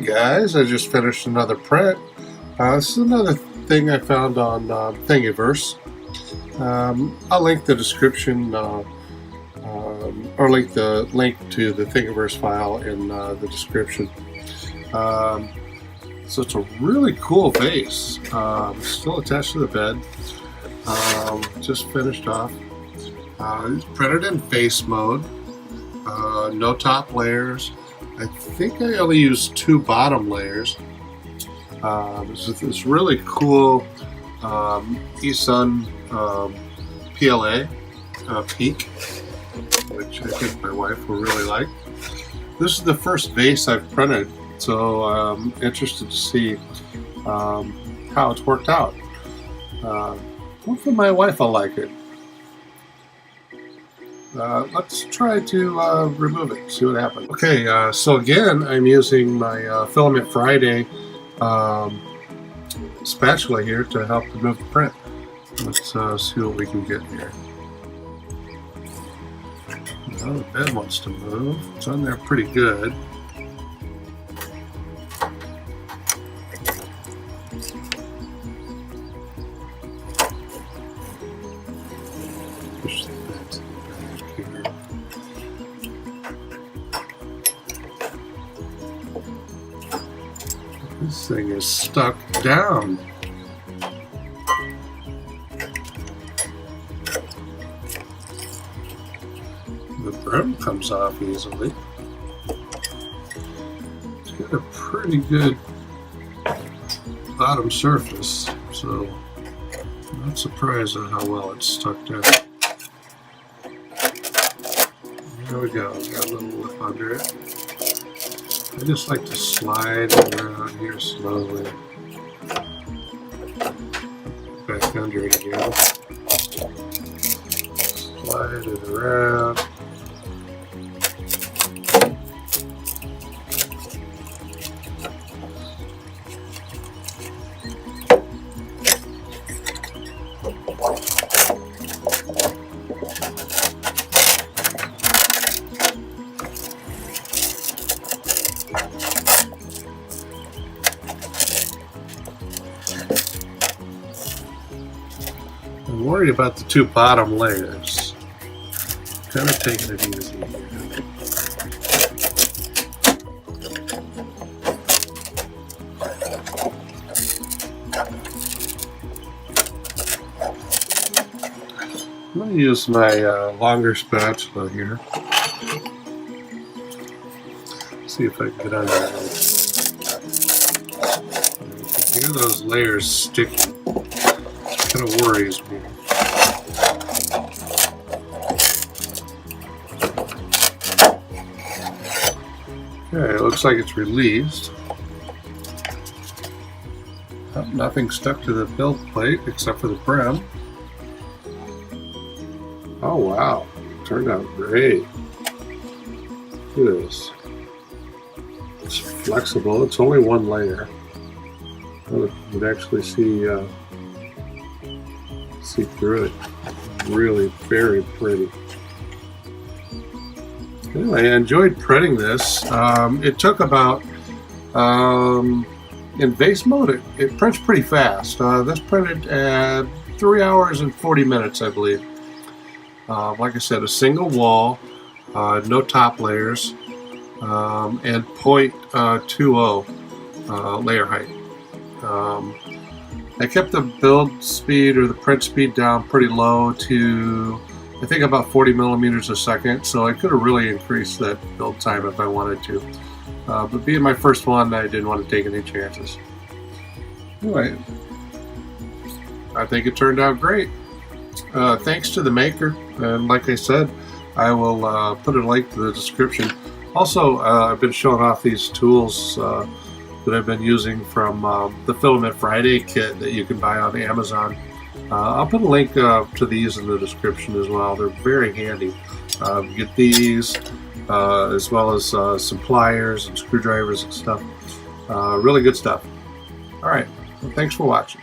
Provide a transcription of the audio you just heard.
guys, I just finished another print. This is another thing I found on Thingiverse. I'll link the description or link to the Thingiverse file in the description. So it's a really cool vase. Still attached to the bed. Just finished off. It's printed in vase mode. No top layers. I think I only used 2 bottom layers. This really cool eSun PLA Pink, which I think my wife will really like. This is the first vase I've printed, so I'm interested to see how it's worked out. Hopefully my wife will like it. Let's try to remove it, see what happens. Okay, so again, I'm using my Filament Friday spatula here to help remove the print. Let's see what we can get here. Well, the bed wants to move. It's on there pretty good. Push the bed to the back here. This thing is stuck down. The brim comes off easily. It's got a pretty good bottom surface, so I'm not surprised at how well it's stuck down. There we go, got a little lip under it. I just like to slide around here slowly. Back under it again. Slide it around. I'm worried about the 2 bottom layers. Kind of taking it easy here. I'm going to use my longer spatula here. See if I can get under there. You can hear those layers sticking. Kind of worries me. Okay, it looks like it's released. Nothing stuck to the build plate except for the brim. Oh wow, turned out great. Look at this. It's flexible, it's only 1 layer. You would actually see through it. Really very pretty. Anyway, I enjoyed printing this. It took about, in vase mode, it prints pretty fast. This printed at 3 hours and 40 minutes, I believe. Like I said, a single wall, no top layers, and 0.20 layer height. I kept the build speed or the print speed down pretty low to I think about 40 millimeters a second, so I could have really increased that build time if I wanted to. But being my first one, I didn't want to take any chances. Anyway, I think it turned out great. Thanks to the maker, and like I said, I will put a link to the description. Also, I've been showing off these tools that I've been using from the Filament Friday kit that you can buy on Amazon. I'll put a link to these in the description as well. They're very handy. You get these as well as some pliers and screwdrivers and stuff. Really good stuff. Alright, well, thanks for watching.